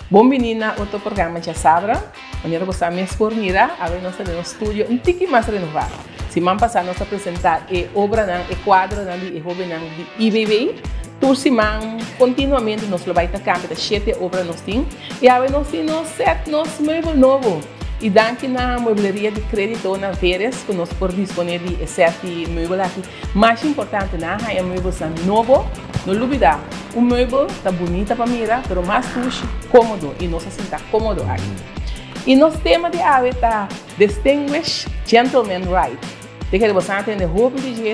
Bom menina, outro programa de Sabra. Onde você me expormira, a ver nosso estúdio um pouquinho mais renovado. Se man passar nós apresentar e obra não, e quadro não, e hobby não de IBB. Por se man continuamente nós vai estar campo, 7 obras nós tem. E a ver nós temos 7 nós meubles novo. E daqui na mobeleria de crédito na Veres, que nós por disponer de 7 meubles aqui. Mais importante, na é meubles novo. Não duvida, o meuble está bonito para mirar, mas mais tuxe, cômodo, e nós se senta cômodo aqui. E nosso tema de hoje está Distinguished Gentleman Right. Tem que você entender roupa de dia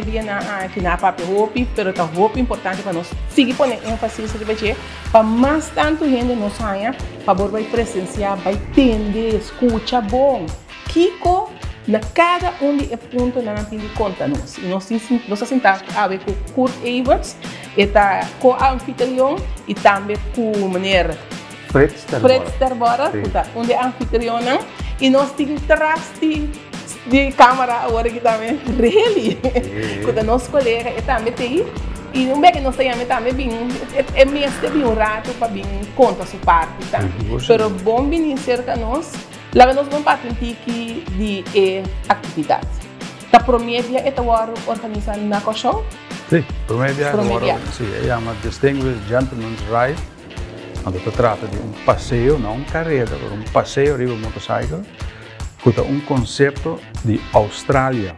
aqui na papel roupa, mas está roupa importante para nós seguir pondo ênfase de ver para mais tanto gente nos saia, para vai presenciar, vai entender, escuta bom. Kiko na cada de ponto na tem de conta nós. E nós sentamos a ver com Kurt Everts, está com o anfitrião e também com o maneira Fred Sterbora, onde é anfitrião, e nós temos traste de câmera agora que também, really, quando o nosso colega também tem, e não é que nós tenhamos também bem, é mesmo bem um rato para bem conta a sua parte, tá? Pero bom bem cerca nós, lá nós vamos partir de atividade. Da promédia é agora organizar na show? Sim, promédia agora, sim, é uma Distinguished Gentleman's Ride. Quando se trata de passeio, não carreira, mas passeio de motocicleta, com conceito de Austrália.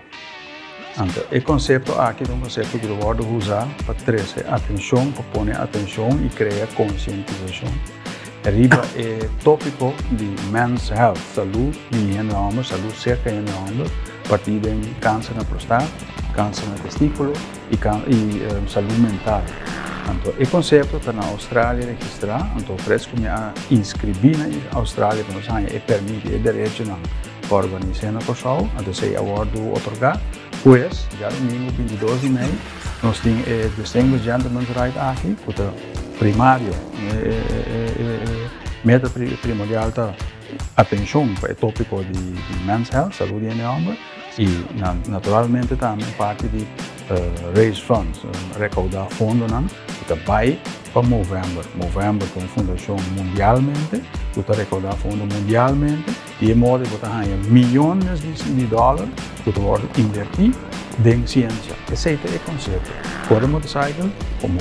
Então, o conceito aqui é um conceito que eu vou usar para trazer atenção, para pôr atenção e criar conscientização. Arriba é tópico de men's health, saúde de homem, saúde cerca de homem, a partir de câncer na próstata, câncer no testículo e saúde mental. Então, o conceito está na Austrália registrado, então parece que me inscrevi na Austrália, para nós é permite o direito para organizar o show, então se awardo otorgar, pois, já domingo 22 de maio, nós temos o Distinguished Gentleman's Right aqui, que é primário, meta primordial da atenção para o tópico de men's health, saúde e homem, e naturalmente também parte de raise funds, recaudar fundos, que vai para Movember com fundação mundialmente, que está recaudar fundos mundialmente, e de modo que está milhões de dólares que está invertir em ciência. Esse é o conceito. Corre motorcycle como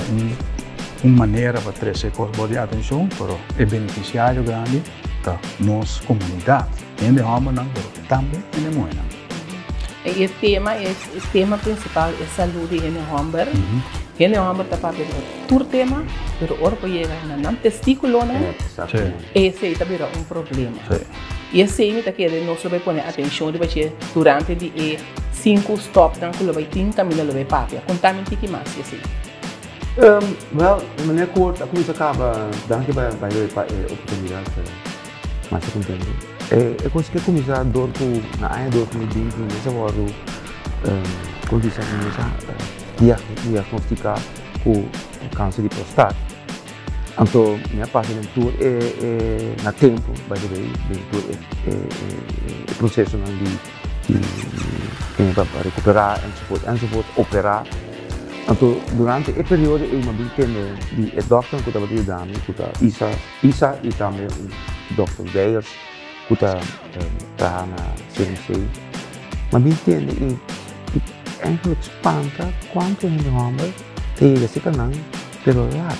uma maneira para trazer coisas de atenção para o beneficiário grande da nossa comunidade. E de homem não, também e de mulher. E o tema principal é saúde e homem. E o homem está para ver todo tema, mas o corpo chega na testículo, esse está vira problema. E esse aí está querendo nós vai pôr atenção durante de 5 stops que ele vai ter caminho vai papia. Conta-me que mais esse. Well, de maneira curta, a coisa acaba dando que vai oportunidade mais a compreender. Eu consegui começar a dor na área do meio nessa hora condição diagnosticar com câncer de próstata. Então, minha parte de tour é na tempo, by the way, o processo de recuperar, operar. Então, durante esse período, eu me entendo de doutor que estava ajudando, que está Isa e também o Dr. Geyers, que está na CNC. Mas me entende e eigenlijk espanta quanto gente homem tem esse canal pelo lado.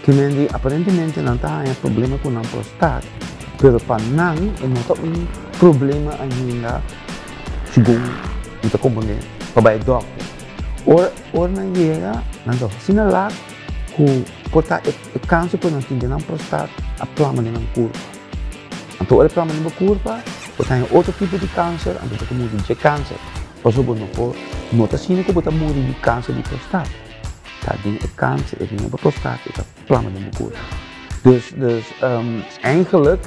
Que me aparentemente não tem problema com a próstata, mas para não tem problema ainda segundo o componente para o doctor. Ora não chega, não sinala que porta o câncer por não ter na próstata a plama de curva. Então o plama de curva tem outro tipo de câncer, então como de câncer. Por exemplo, não está sendo que você morre de câncer de próstata. Tá, tem câncer, tem uma próstata, tem plama de curva. Dus eigenlijk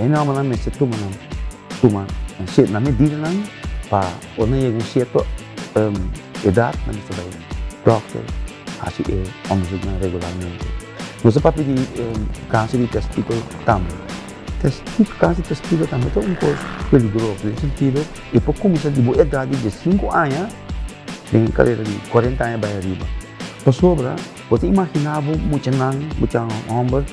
normalmente se toma na medida para quando chega um certo idade, não se vai doctor, assim é onderzoek regularmente. Você pode pedir câncer de testículo também. Câncer de testículo também é uma coisa perigosa, nesse sentido, e por começar de boa idade de 5 anos, tem carreira de 40 anos para arriba. Por sobre, você imaginava muito homem,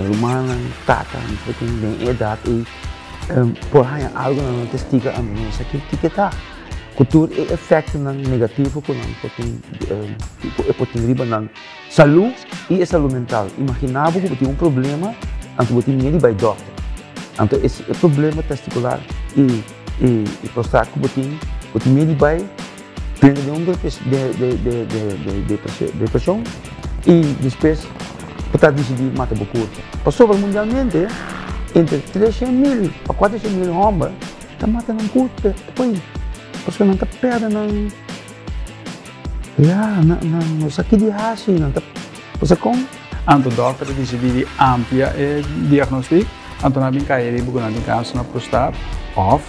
rumana, tata, não tem idade e por aí algo não testiga a mim, isso aqui que tá. Cultura é efeito negativo com pode riba na saúde e saúde mental. Imaginava que tinha problema, então você tinha de ir doctor. Então esse problema testicular e prostático você tinha de ir prende de depressão e depois pode decidir matar o corpo. Passou mundialmente entre 300.000 a 400.000 homens está matando um corpo depois. Porque não está perto não sakit di hasi, não está você com Anto dokter decidi amplia diagnóstico, anto na bincaia de bukan nanti câncer na prostat off,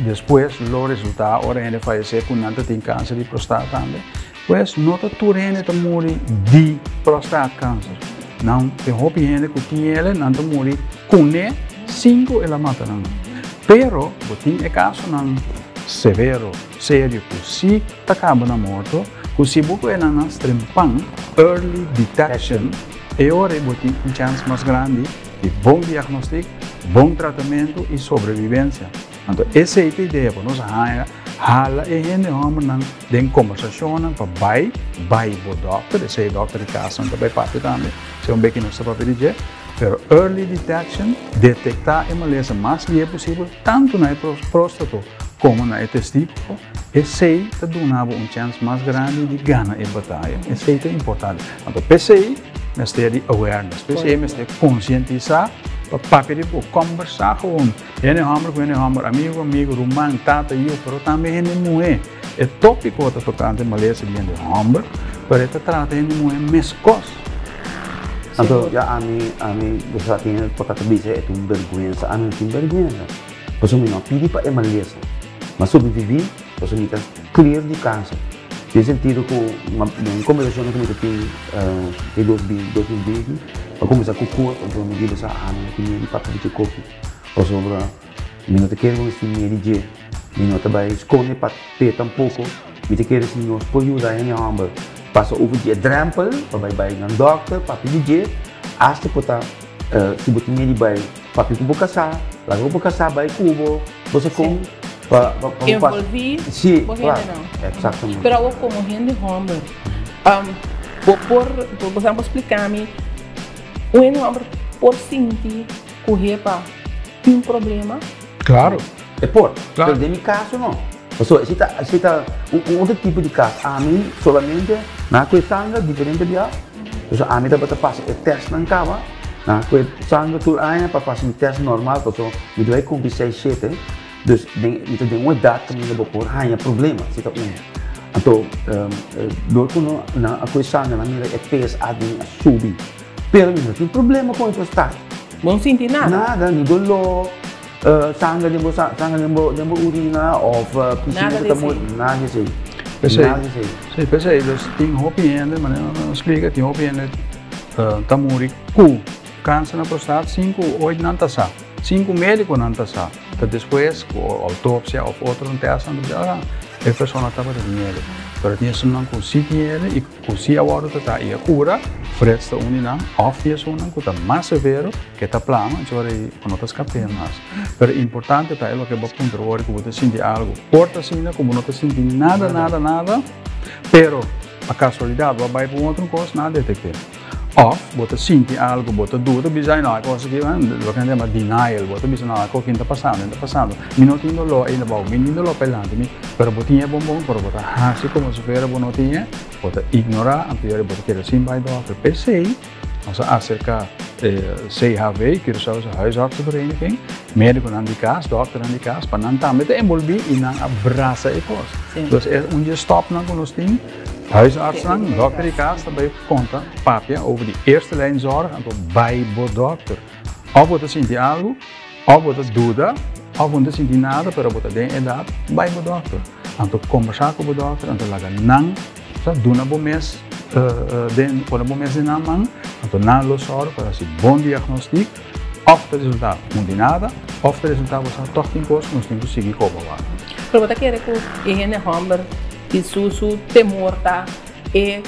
depois lo resultado ora ele fallecer com nanti tem câncer de prostat também, pues nota turene to muri di prostat câncer, não tem hopi gente que tinha ele nanti muri com ne 5 ela mata não, pero botin é caso não severo, sério, que se acaba na morte, que se você não estrempang early detection, é hora de ter uma chance mais grande de bom diagnóstico, bom tratamento e sobrevivência. Então, essa é a ideia para nós hala e gente não tem conversação para vai o doctor, esse é o doctor de casa, para vai parte também, se um pequeno sabe para dizer. Pero early detection, detectar a maleza mais que é possível, tanto na próstata como na testículo, esse te donava chance mais grande de ganhar a batalha. Esse é importante. Então, PCI, nós temos de awareness, PCI, nós temos de conscientizar, para conversar com ele, amigo, rumang, tata, eu, pero também ele não é. É tópico que tocante maleza de homem, pero ele trata de não é mescos. Então, a mim, você tem que dizer que é uma vergonha, a mim tem vergonha. Você não pede para a maleza. Mas sobreviver, você tem que clear de câncer. Tem sentido que uma conversação que eu tenho em 2020, eu comecei com o corpo, então eu disse, não tinha de papo de coco. Ou sobre, eu não quero que você me diga, eu não vai esconder para ter tampouco, eu quero que você pode ajudar em ambas. Passa o dia drempel, vai no doctor, para pedir, até para se você me vai para pedir para casar, logo para casar vai cubo, você com envolver, sim, claro, exatamente. Pero eu como gente homem, por exemplo, explicar-me, o homem por sentir correr para tem um problema. Claro. É claro. Pero de meu caso não. Se está outro tipo de caso, a mim solamente na coisa sangue diferente de a mim dá para fazer o teste na cama, na coisa sangue tudo aí para fazer um teste normal, porque me dói com 6-7, dus itu dengan idade também não pode hanya problema, se tá então do quando na coisa sangue na minha é peso adi subir, pero não tem problema com isso está, não senti nada, nem dolor. Sangue nemo urina ou piscina nada assim. Pensei, dus tem hopiende, mas não explica, tem hopiende, tamuri cu, câncer na prostate, 5-8 não tá 5 médicos não tá depois, autópsia ou outro teste, a pessoa estava de dinheiro. Pero tinha sunang kung si tinha e kung si agora tá e a cura, fresta unina, off dia sunang kung tá mais severo que tá plano, chore quando tá escapando mais. Pero importante tá é o que vou controlar, que você sente algo, porta assim, como não tá sentindo nada, pero a casualidade vai para outro coisa, nada detectar. Off, você sente algo, você dúvida, bisa não, coisa que lo que chama denial, você bisa não, o que está passando, minutinho dolo, ainda bom, minutinho dolo pelante, pero você tinha bom, pero você assim como se fosse bom não tinha, você ignorar, anterior você quer sim vai do outro PCI, você acerca CHV, que é o huisartsenvereniging, médico não de casa, doctor não de casa, para não também te envolver e não abraça e coisa. Então é um dia stop não conosco. Huisarts, dokter in kaas, daarbij conta, papia, over die eerste lijn zorg, en bij de dokter. Of você sente algo, of você dúvida, of você sente nada, pero você tem idade, bij de dokter. Então, conversar com o dokter, então, laga não, duna bom mês, quando bom mês de namang, então, não lo zorg, para assim, bom diagnóstico, of o resultado não tem nada, of o resultado você toch tem coisa, nós temos que seguir como vai. Pero você quer que o higiene homem e su temor tá e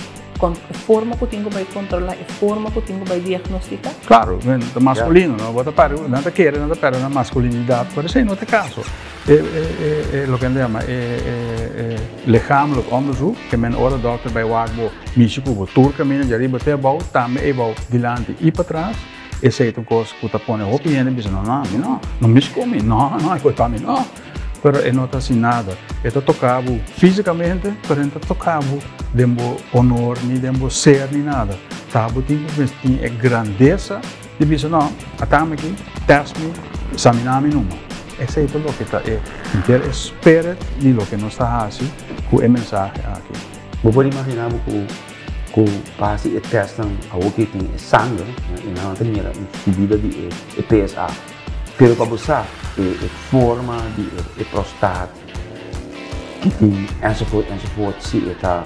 forma que tenho para controlar, a forma que tenho para diagnosticar. Claro, o masculino, não vou para não te quer, não te para na masculinidade, por isso não te caso. É o que ele chama lichamelijk onderzoek, que men ora dokter bij waakbo, místico, bo turca, men já riba até bom, também é bom dilante e para trás. Esse é um coisa que tu põe roupa e ele diz não me come, não, é coisa mim, não. Pero ele não está assim nada. Ele tocava fisicamente, pero ele tocava dembo honor, nem dembo ser, nem nada. Tava tinha a grandeza de dizer não, atame aqui, teste-me, examinar-me numa. Esse é o que está inteiro espera de lo que nós está assim com a mensagem aqui. Vou pode imaginar que passe e testam algo que tem sangue, e não tem a medida de PSA. Pero para você, a forma de prostate que tem enzovoort, se está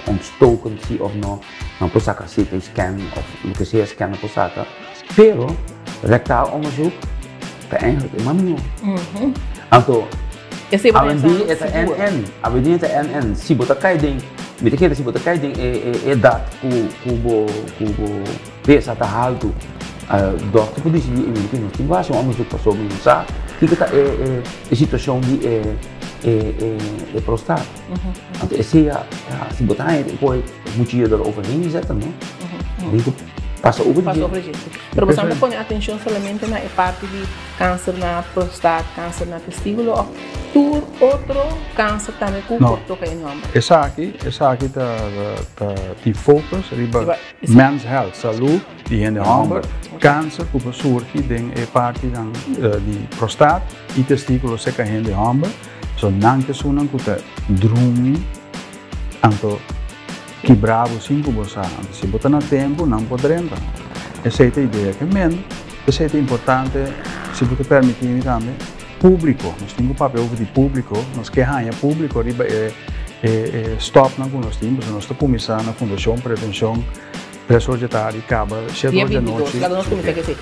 ontstoken, se of não prostate, se tem scan, of o que seja scan na prostate. Pero, rectal onderzoek, é eigenlijk maar nieuw. Então, a verdade é NN, se botar cai dentro, me te quer se botar cai dentro é dado cubo peça tá alto. Dokter pun di sini memiliki motivasi untuk pasal minsa kita situação de prostat. Então esse se botar aí depois muito dia da overheen zetten, não? Então passa over de. Pero você não põe atenção somente na parte de câncer na prostat, câncer na testículo, ou outro câncer também com o corpo que é enorme. Essa aqui te focus riba men's health, saúde, de handen, câncer, que surge em parte de prostat e testículo seca hande handen, so não que sunan que drumi, então que bravo 5%. Se botar no tempo, não poderemos. Essa é a ideia que men, essa é importante, se você permitir também, público, nós temos um papel de público, nós queremos público, stop na nós temos, nós estamos começando na Fundação Prevenção Pré-Sorgetária e acaba 7 horas da noite. Lá nós começamos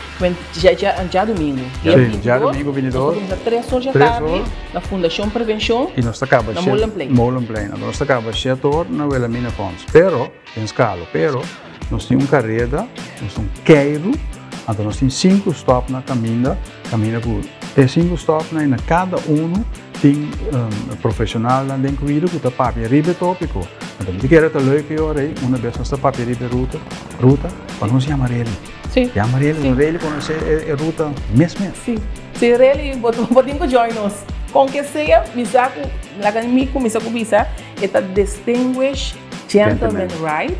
já domingo. Sim, já domingo 22. Nós começamos 3 horas da tarde na Fundação Prevenção. E nós acaba na Molenplein. Nós acaba 7 horas na Wilhelmina Fons. Pero, em escala, nós temos uma carreira, nós temos um queiro, então nós temos 5 stops na caminha com 5 stops na cada tem profissional lá dentro que está papel ribe tópico. Então, se quer ter leuke hora uma vez nós está papel ribe ruta, para nós chamar ele. Sim. Chamar ele conhece a ruta mesmo. Sim. Se ele podemos join nós. Com que seja, misaku, lagani misaku bisa, eta distinguished gentleman right,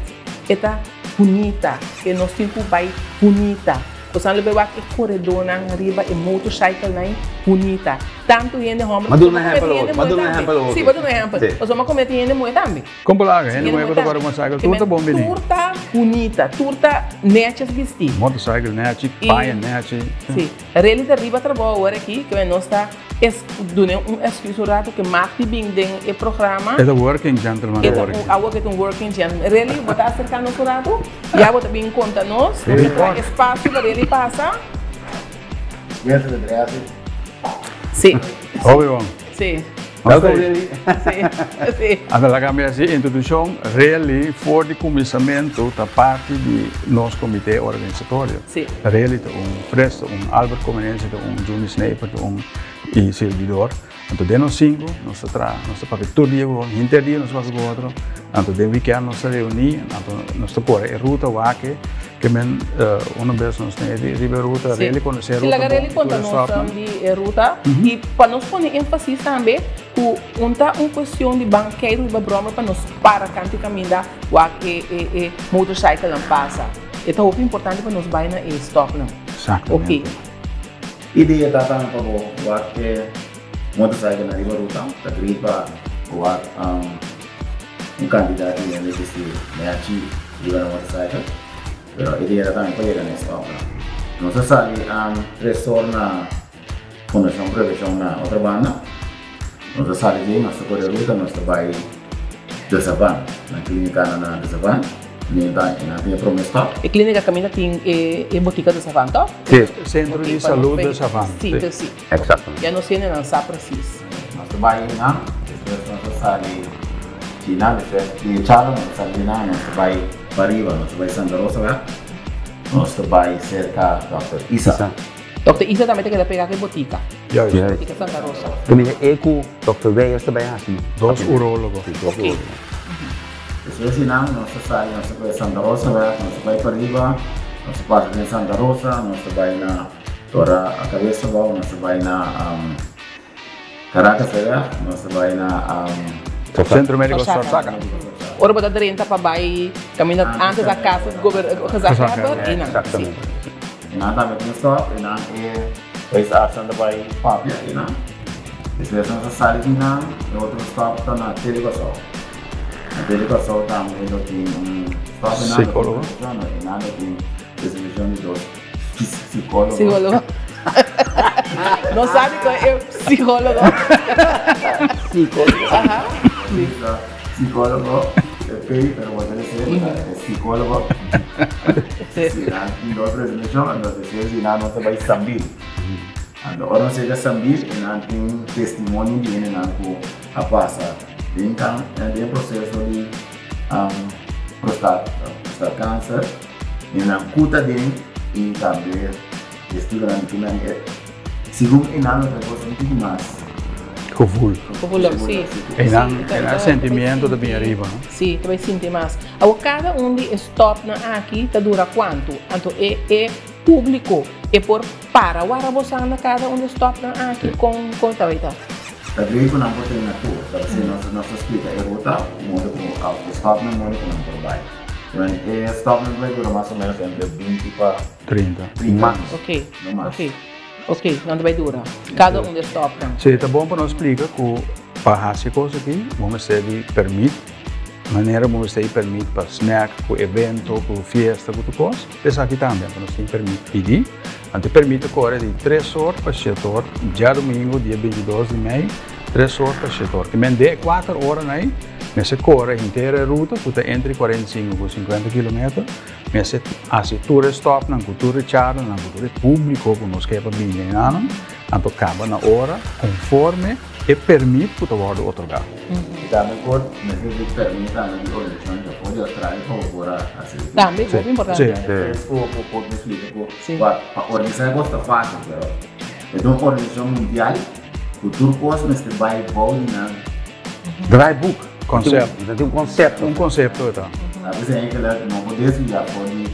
eta bonita, que nós temos pai bonita. Você não vai ver que corredor na riba e motorcycle na bonita. Tanto gente homem. Mas não é exemplo. Sim, mas não é exemplo. Você não comete gente muito também. Como lá, gente muito para motorcycle, tudo bom menino. Turta bonita, turta netes vestir. Motorcycle net, pai net. Sim. Rele da riba trabalha agora aqui, que nós está dando exclusivo que marque bem dentro do programa. É o working gentleman. É um working gentleman. Rele botar cerca no surado, já botar bem conta nós, espaço para ele passa. Dentro da Adriano. Sim. Óbvio. Sim. Sim. Agora kami assim introdução really for the começamento da parte de nosso comitê organizatório. Sim. Really Presto, Albert Comenense, Juni Sniper, e servidor. Então de nós 5, nós papel todo dia, interdia nós fazemos outro. Então de weekend nós reunimos, então nós corre a ruta waque que men uma vez nós tem de ruta, really conhecer a ruta. Se ele conta noção de ruta e para nós pôr ênfase também que uma questão de banqueiro e broma para nós para canto caminho da waque motorcycle não passa. Então é importante para nós vai na stop não. Exatamente. Ok. Ideia datang para waque motorcycle na riba ruta, tá gripa candidato yang mesti meachi juga na motorcycle. Pero ideia datang para ir na stop. Nós sali resort na Fundação Prevenção na outra banda. Nós sali de nós corre ruta nós vai de Savan, na clínica na de Savan. Na minha promessa. A clínica caminha tem a botica de Savan, tá? Sim. Centro de Saúde de Savan. Sim, sim. Exato. Já não sei nem lançar preciso. Nós trabalhamos na, nós saímos China, di Chalo, Sandina, non vai Pariva, non vai Santa Rosa, non vai cerca Dr. Isa. Dr. Isa também tem que pegar que botica. Botica Santa Rosa. Também é com Dr. Weijers também assim. Dos urólogos. Ok. Depois não sai, não vai Santa Rosa, não vai Pariva, não se passa em Santa Rosa, não vai na Tora a cabeça, não vai na Caracas, não vai na Centro Médico Osaka. Ora botar 30 para baixo, caminho antes da casa do governo, e não. Exatamente. Não também tem stop, não é pois a ação da vai papia, não. Depois não sai de não, o outro stop está na televisão. Na televisão também tem stop na psicólogo. Não tem distribuição de dois psicólogo. Psicólogo. Não sabe que é psicólogo. Psicólogo. Psicólogo, pero bueno, es psicólogo. Em outra dimensão, não se vai sambil. Agora se vai sambil, não tem testemunho de ele não a passar. Então, é um processo de prostate câncer, e não cuta dele e também testigo não tem segundo e não outra coisa muito mais. Covul. Sim. É sentimento de bem arriba. Sim, também sente mais. Agora, cada de stop aqui dura quanto? Então, é público. É por para. Agora, você anda cada de stop aqui com o tabeita. Também com a boa na tua. Se nós explica, é botar modo com o stop não modo com por baixo. É stop não vai durar mais ou menos entre 20 para 30. Ok. Ok, não vai durar. Cada de stop. Sim, tá bom para nós explicar que para essa coisa aqui, vamos ter de permite, maneira vamos ter de permite para snack, para evento, para festa, para tudo coisa. Essa aqui também, para nós ter permite pedir. Ante permite correr de 3 horas para 7 horas, dia domingo, dia 22 de maio, 3 horas para 7 horas. Que mende 4 horas aí, mas se corre inteira ruta, que entre 45 e 50 km. Mas se assim tour stop, não cultura charla, não cultura público, que nós queremos bem não, então acaba na hora conforme e permite que tu vá otorgar. E também pode, mas ele permite também a organização que pode atrair para fora assim. Também é importante. Pode me explicar para organizar gosta fácil, pero então a organização mundial, o tour costa neste vai bom na Dry book. Conceito. Tem um conceito. Um conceito então. A vezes é que não pode desviar, pode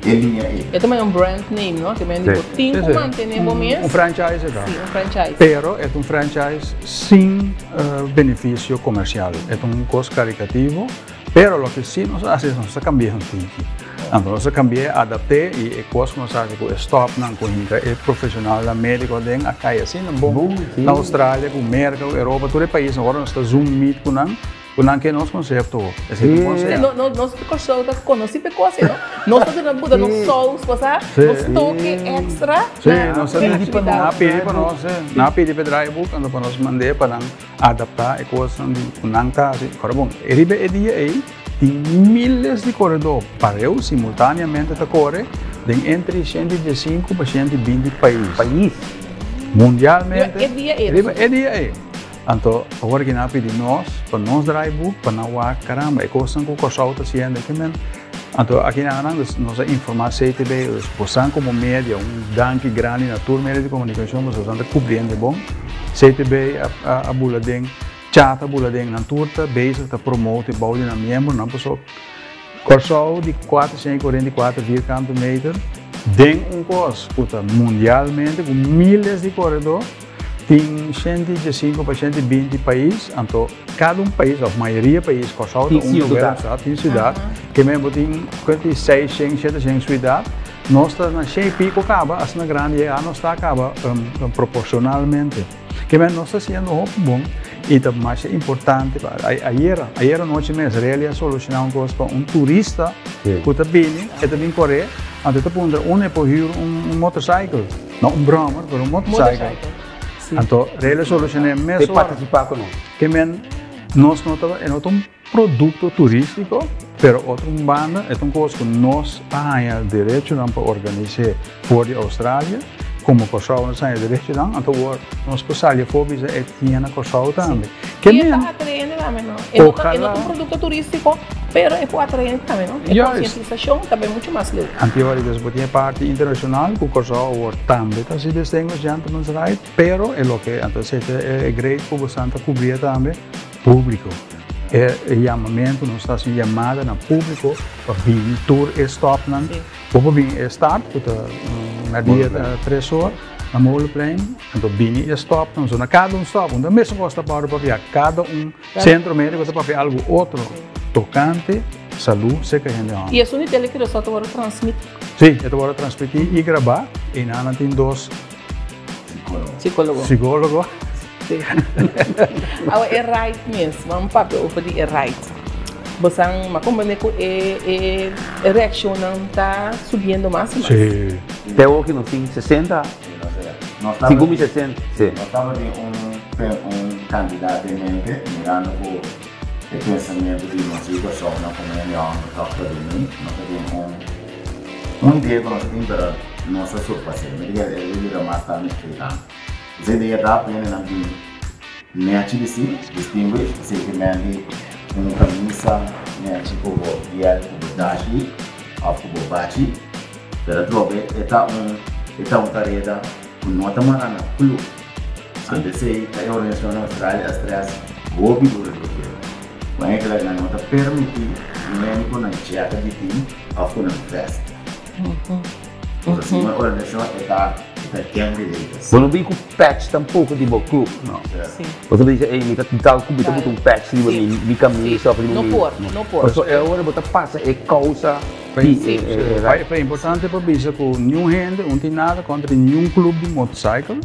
linha aí. É também brand name, não? Que vem de tem que manter no mês. Franchise então. Sim, franchise. Pero é franchise sem benefício comercial. É custo caritativo, pero lo que sim nós fazemos, nós cambiamos tudo. Então, nós cambiamos, adaptar e custo nós fazemos com stop, não com é profissional, médico, tem a caia assim, bom. Na Austrália, com América, Europa, todo o país, agora nós estamos zoom meet com não. Porque nós concepto, esse é o conceito. Nós ficamos conhecidos por coisa, não? Nós estamos mudando sons, passar, nós toque extra. Sim, nós pedimos para nós, não pedimos para drive-book, então para nós mandar para adaptar a coisa que não está assim. Agora, bom, é dia aí, tem milhares de corredores para eu simultaneamente a correr entre 115 para 120 países. Mundialmente, é dia aí. Então, agora que nós pedimos para nós drive-book, para nós caramba, é coisa que o pessoal está fazendo aqui mesmo. Então, aqui na nossa informação CTB, nós como média, danke grande na turma média de comunicação, nós estamos cobrindo bom. CTB, a buladem, chat a buladem na turma, base está promote, balde na membro, não pessoal. Corso de 444 metros, tem coisa, mundialmente, com milhares de corredores. Tem 115 para 120 países, então cada país, a maioria dos países, tem cidade, que mesmo tem 56, 700 cidades, nós estamos na cheia pico acaba, assim na grande nós está acaba proporcionalmente, que mesmo nós estamos fazendo algo bom e também mais importante, ayer noite mesmo, realizar solucionar uma coisa para turista que está bem, que também correr, então está pondo é por motorcycle, não broma, mas motorcycle. Então, ele soluciona mesmo participar com nós. Que nós não é produto turístico, mas outra banda é coisa que nós temos direito para organizar fora da Austrália, como corso não sai direito não, então nós passamos por isso é tinha na corso também. Que e está atraindo também, não? É um produto turístico, pero é para atrair também, não? É conscientização também muito mais legal. Anteriormente tinha parte internacional, que o corso também está se distingue gentleman's right, pero é o que então é great para você cobrir também público. É chamamento, nós estamos chamada no público para vir tour stop não? Para vir start, na dia 3 horas, na Molenplein, então vir stop, nós na cada stop, onde mesmo gosta para ver cada centro médico para ver algo outro tocante, saúde, segurança. E isso não é que nós só agora transmitir. Sim, eu agora transmitir e gravar, e não tem dois psicólogos. É right mesmo, vamos para o que é right. Você mas como é que a reação não está subindo mais? Sim. Até hoje não tem 60? 5.600? Sim. Nós estamos um candidato em mente, mirando o pensamento de uma situação na comunidade, no toque de mim, nós temos ideia que nós temos para nossa surpresa, mas ele é mais tarde explicando. Essa ideia está apenas na vida. Distinguish, seguramente camisa, tipo biel, dashi, ou bachi, pero trobe é carreira com nota marana, clube. Antes a organização na Austrália, as três hobby do retorno. Mas é que ela nota permite o médico na checa de time, ou na festa. Então, assim, uma organização está Você não vem com patch tampouco de bom clube, não. Você diz, ei, me tal clube tem muito patch de me caminho só para mim. Não por. Só é hora botar passa é causa. É importante para dizer que nenhum gente não tem nada contra nenhum clube de motociclo,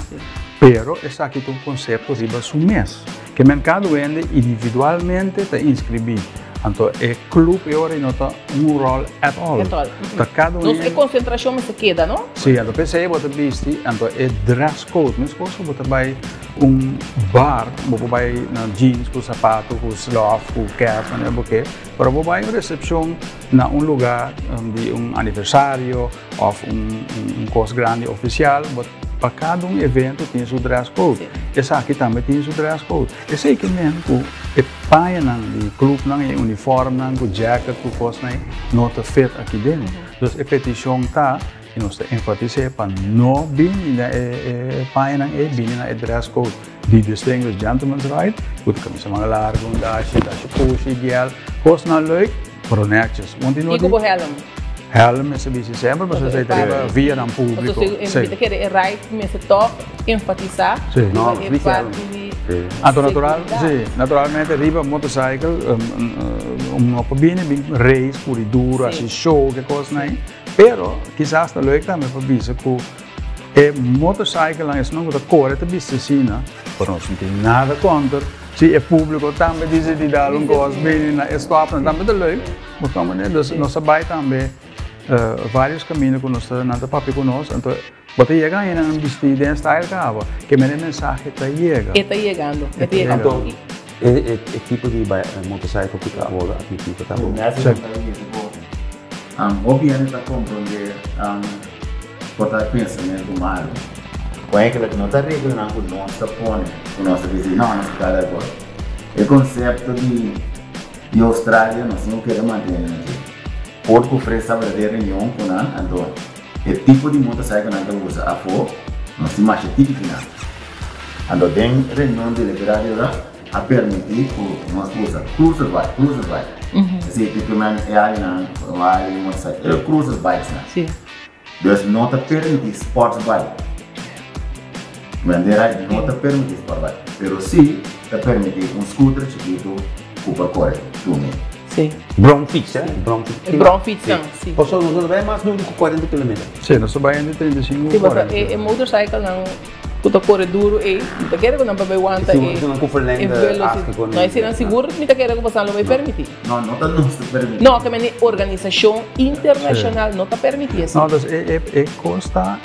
pero esse aqui é um conceito de mês, que o mercado vende individualmente está inscrito. Então, o clube agora não tem rol at all. Cada a concentração se queda, não? Sim, então pensei você viste, então é dress code, mas você vai bar, você vai na jeans, com sapato, com sloth, com cap, não é o que, para você vai recepção na lugar de aniversário ou coisa grande oficial. Para cada evento tem seu dress code. Esse aqui também tem seu dress code. Esse aqui mesmo, é paia de clube, é uniforme, com jacket, com coisa, não está feito aqui dentro. Então, a petição está, e nós enfatizamos para não vir na paia na dress code. De distinguished gentleman's right, com camisa manga larga, dashi push, gel, coisa não leuk, pero netjes. E com o helm? Helm é serviço sempre, mas você deve via no público. Você quer é right, mas top, enfatizar. Sim. Não, naturalmente arriba motociclo, uma cabine bem race, pura e dura, assim show, que coisa não. Pero quizás está leuk também para dizer que é motociclo lá, isso não é cor, é bicho assim, né? Por nós não tem nada contra. Se é público também decide dar coisa bem na stop, também é leuk. Mas nós vai também vários caminhos que nós temos na papel conosco, então você chega aí na vestida em style que a mensagem está chegando. Está chegando. Então, é tipo de motociclo que está agora aqui que está agora. Obviamente está compreender o pensamento humano. Quando é que não está regulando o nosso pone, o nosso vizinho, não, nosso cara agora. O conceito de Austrália, nós não queremos manter porque oferece a verdadeira reunião com nós, então o tipo de motociclo que nós usa a for, nós temos mais tipo final. Então tem reunião de liberdade a permitir que nós usamos cruiser bike. Esse equipamento é aí na motociclo, é cruiser bikes, né? Sim. Então não te permite sports bike. Bandeira não te permite sport bike, mas sim te permite scooter chiquito para correr, Sim. Bromfix, Bromfix, sim. Ou seja, não vai mais do que 40 km. Sim, nós vai indo 35 km. Sim, motorcycle não puta corre duro e não quer que não vai aguentar e não conforme não se não seguro não quer que você não vai permitir. Não te permite. Não, que a organização internacional não te permite assim. Não, então custa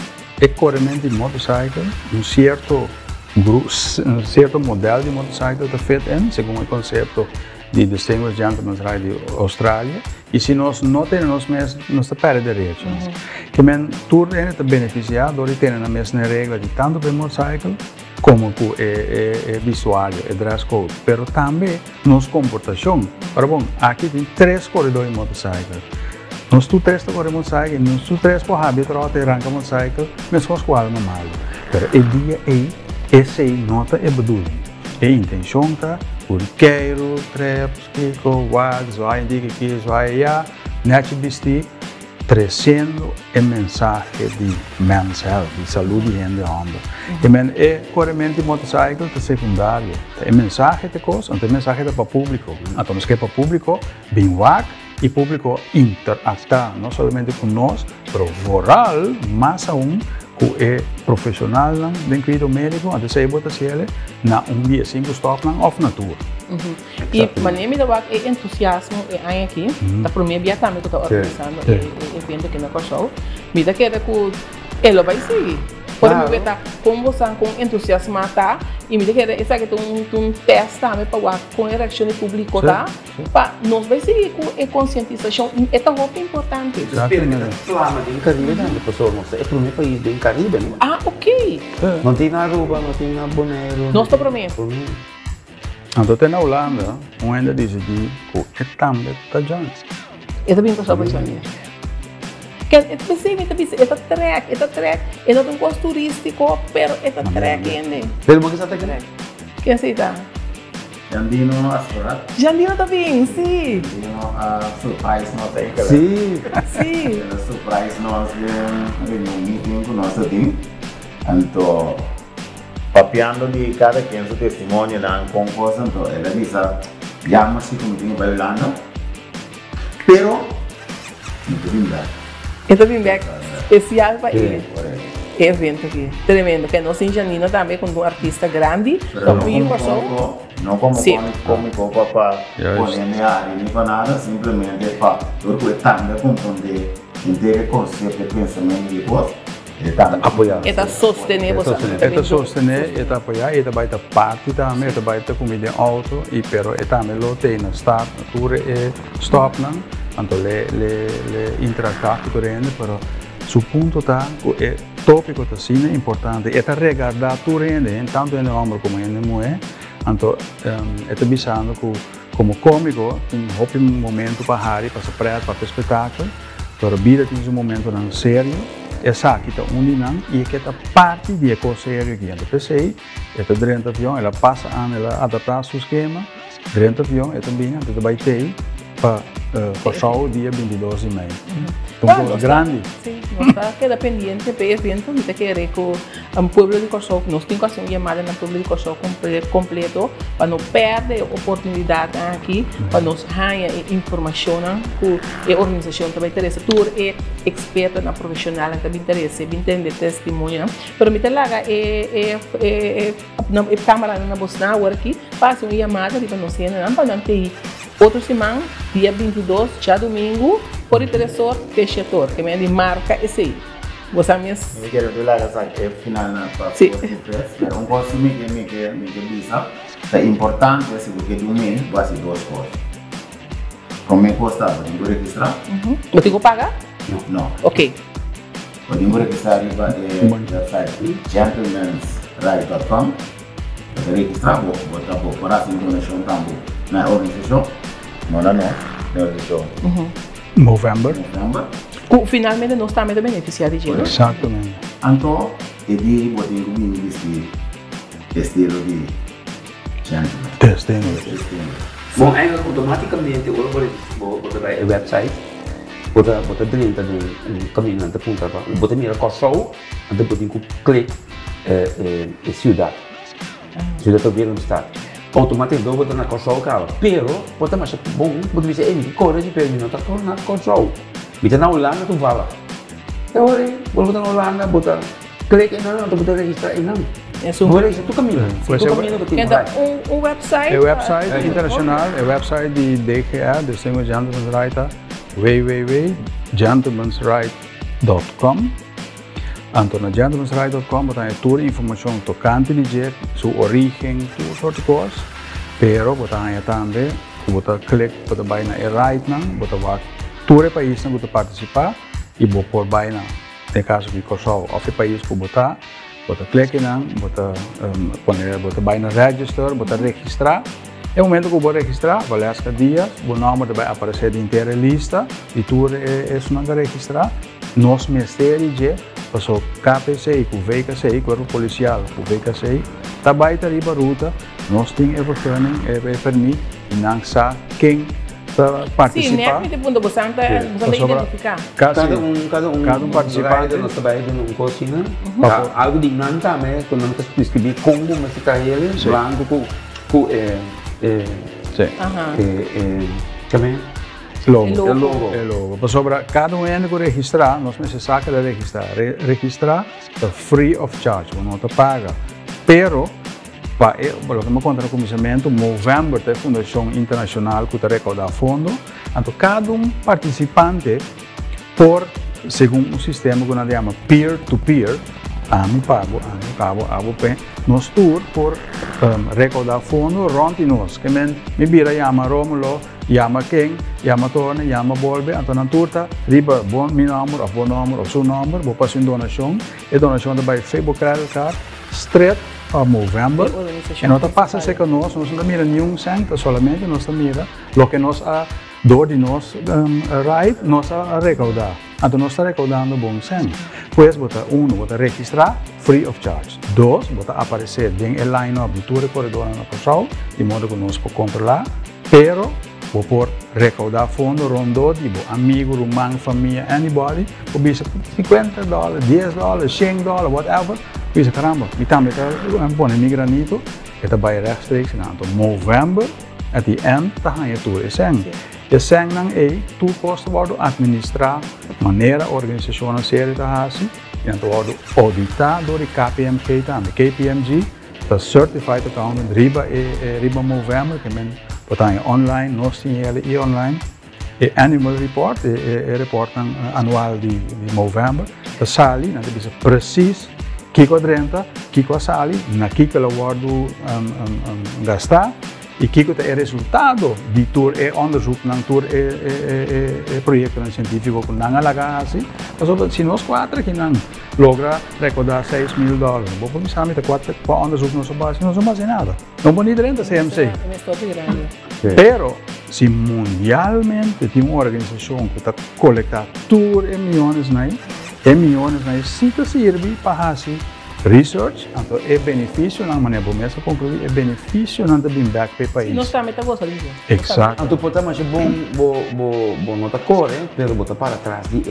corrente de motociclo certo modelo de motociclo está feito segundo o conceito de Distinguished Gentleman's Right de Austrália, E se nós não temos nós perdemos direitos. Que men tudo é beneficiar do ter na mesma regra de tanto para motorcycle como com visual, dress code, pero também nossa comportação. Para bom, aqui tem 3 corredores de motorcycle. Nós tu 3 corredores de motorcycle, nós tu 3 por hábito de arrancar motorcycle, mas com as quais não mal. Pero o dia esse nota é badul. A intenção tá corriqueiro, traps, kiko, wags, vai indica que vai já, net vestir, trazendo a mensagem de men's health, de saúde e de onda. E men é corretamente motorcycle é secundário. A mensagem de coisa, a mensagem é para o público. Então, nós que para o público, bem wag, e o público interacta, não somente com nós, mas oral, mais aún, com o profissional dentro do médico, até se bota se ele na dia 5 stop off na tour. E maneira de dar entusiasmo é aqui, tá para mim também que estou organizando o evento aqui na Corsol, me dá que é que ele vai seguir. Podemos ver conversando com entusiasmo tá e me dá que é essa que um teste também para com a reação do público tá, para nós vai seguir com a conscientização é tão importante. Exatamente. Flama de Caribe da pessoa nossa é para o meu país de Caribe, né? Ah, ok. Não tem na Aruba, não tem na Bonaire. Nós está para mim. Então, na Holanda, ainda diz que é também está Jones. Eu também estou sobre isso. Que é track, é um gosto turístico, pero é track ainda. Pero por que está track? Que assim tá? Jandino Aspirant. Jandino também, sim. Jandino surprise nós aí, cara. Sim. Sim. Surprise nós no meeting com nosso time. Então, papiando de cada quem seu testemunho na concurso, então ela diz, já mas se como para Holanda, pero não tem nada. Eu também back especial para ele. Evento aqui, tremendo, que nós em Janino também com um artista grande, não como para poner nem para nada, simplesmente para porque também compreender entender conceito de pensamento de coisa. Apoiar. É sostener você. É sostener, é apoiar, é vai dar parte também, é vai dar comida alto e pero é também lo tem na start, tour é stop não, então le interactar com o rende, pero su punto tá é tópico tá sim é importante, é regardar o rende, tanto em homem como em mulher, então é bisando como cômico, tem um momento para hari, para se preparar para o espetáculo, pero vida tem um momento não sério. Essa aqui está uninam e que está parte de coisa séria aqui. Então pensei, esta dentro do avião, ela passa a ela adaptar seu esquema, dentro do avião, ela também ela vai ter para passar o dia 22 e meio. Então coisa grande. Sim, nós está queda pendiente para evento, me querer com o povo de Corsol, nós temos que fazer chamada no povo de Corsol completo para não perder a oportunidade aqui, para nós ganhar informação com a organização que vai interessa, tu é experto na profissional que vai interessa, vai entender testemunho, mas me laga na câmera na bolsa agora aqui, passa uma chamada para nós para não ter outro semana, dia 22, já domingo, por interessor, fechador, que me marca esse aí. Você mesmo? Eu quero ver lá essa final na parte mas um gosto me diz, é importante esse porque domingo vai ser 2 coisas. Como é que custa? Pode registrar? Eu tenho que pagar? Não. Ok. Pode registrar no website gentlemansride.com. Pode registrar, botar por essa informação também na organização. Não, organização. Novembro. Finalmente nós também beneficiamos de dinheiro. Exatamente. Então, ele pode investir estilo de gentleman. Testemunho. Bom, automaticamente você vai ao website, você dentro do caminho na ponta, você mira Corsol, então você clica em cidade. Cidade também onde está. Automaticamente você na Corsol, cara. Pero, você mais bom, você diz, que corre de perto, não está na Corsol. Você na Holanda, tu vai lá. Agora, você na Holanda, você clica em não, você registra em não. Agora, isso é tu caminho. Então, um website? É o website internacional, é o website de DGA, Distinguished Gentleman's Right, www.gentlemansright.com. Então, na gentlemansright.com, você tem toda a informação tocante de sua origem, tudo sorte de coisas. Pero, você tem também, você clica, você vai na right, você vai todo o país não pode participar e vou por baina no caso de Kosovo ou o país que botar clique não botar baina register botar registrar é o momento que eu vou registrar vale as dias o nome vai aparecer de inteira lista e tudo é isso não registrar nosso ministério de passou KPCI com VKCI corpo policial com VKCI também está ali ruta nós temos permite e não sabe quem participar. Sim, né? Que tipo de você não identificar. Cada um participante nós trabalha numa cozinha. Algo de não também, quando nós escrever como mas está ele, blanco com também logo. Sobre cada um que registrar, nós precisamos registrar free of charge, não te paga. Pero pelo que me conta no começamento, Movember é a Fundação Internacional que recauda fundo. Então, cada participante, segundo um sistema que nós chamamos peer-to-peer, ano pago, nós tour por recaudar fundo, ronde nós. Que me vira chama Romulo, chama Ken, chama Tony, chama Bolbe, então na turta, riba bom meu número, ou seu número, vou passar donação, e donação vai Facebook Credit Card, straight a Movember, e não passa a ser que nós não mira nenhum cento, solamente nós mira o que nós dor de nós right, nós recaudar. Então nós estamos recaudando bom cento. Pois bota registrar free of charge. Dois, bota aparecer bem o line-up de todo o corredor na pessoa, de modo que nós podemos controlar, pero vou por recaudar fundo, rondou, tipo amigo, irmão, família, anybody, por bisa $50, $10, $100, whatever. Bisa caramba, e também põe mi granito, que vai rechtstreeks naar Movember, at the end, dan ga je toe esseng. Esseng dan tu kosten worden administrar, maneira a organização séria da hasi, e dan worden auditado door de KPMG também, KPMG, the Certified Accountant, riba Movember, que men botar online, nós temos e online, e Animal Report, report anual de Movember, da sali, dan bisa precies Kiko Drenta, Kiko Sali, na Kiko la guardo gastar e Kiko é resultado de tour e onderzoek na tour e projeto científico com nanga laga assim. Mas se nós quatro que não logra recordar $6,000, vou começar a meter quatro para onderzoek não somos mais nada. Não pode nem Drenta CMC. Pero se mundialmente tem uma organização que está coletando tour e milhões sim que serve para fazer research, então é benefício na maneira como essa concluir é benefício na de bem back para o país. Nós também estamos gostando disso. Exato. Então pode mais bom nota cor, pero botar para trás de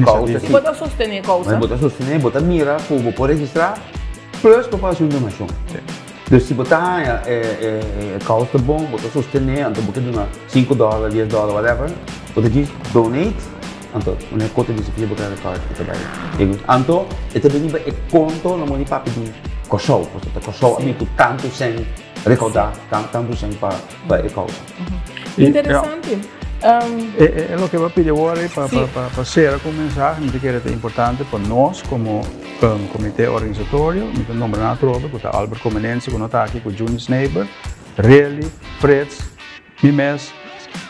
causa. Botar sostener causa. Botar sostener, botar mira, vou registrar, plus para fazer uma donação. Então se botar causa bom, botar sostener, então botar $5, $10, whatever, botar diz donate. Então, uma conta de desafio para a card que trabalha. Então, esse também é conto na money papi de Kosovo, porque Kosovo é tanto sem recordar, tanto sem para a causa. Interessante. É o que eu pedi agora para ser a começar, me que é importante para nós como comitê organizatório, me nome na tropa, com Albert Comenense, com nós aqui com Junis Neighbor, Relly, Freds, Mimes.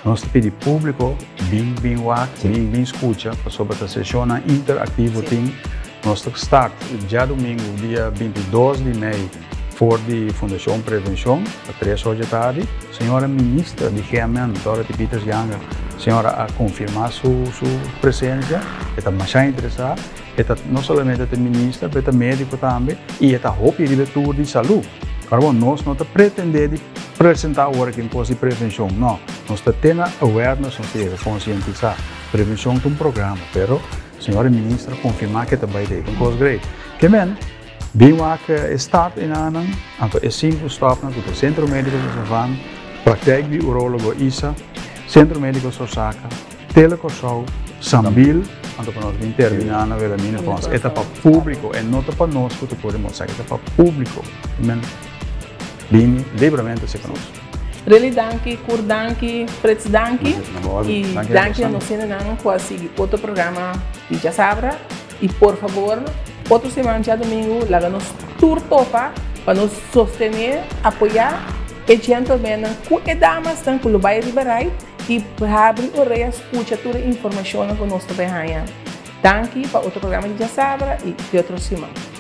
Nós pedimos público, bem escuta, sobre a sessão interativa. Nós start já domingo, dia 22 de maio, for de Fundação Prevenção, às 3 horas da tarde. Senhora Ministra de GMN, Dorothy Peters Younger, senhora a confirmar sua presença, está mais interessada, não somente a ministra, mas também médico também, e está o diretor de saúde. Agora, nós não pretendemos apresentar o working post de prevenção, não. Nós temos awareness, nós temos conscientizar. Prevenção é programa, mas a senhora ministra confirmar que também é uma coisa grande. Que bem que start em ano, então é 5 stop na do Centro Médico de Savan, praktijk de urologo ISA, Centro Médico Sosaka, Telecorsol, Sambil, então para nós intervinar na Velamina, é para público, é não para nós que podemos mostrar, é para público. Livremente se conosco. Really danke, Kur danke, Fritz danke. E danke a nós não quase outro programa de Jasabra. E por favor, outra semana de domingo, lá nos tour topa para nos sostener, apoiar e gentlemen, que damas estão com o bairro liberai e abre orelha, escuta toda a informação que nós temos. Danke para outro programa de Jasabra e de outro semana.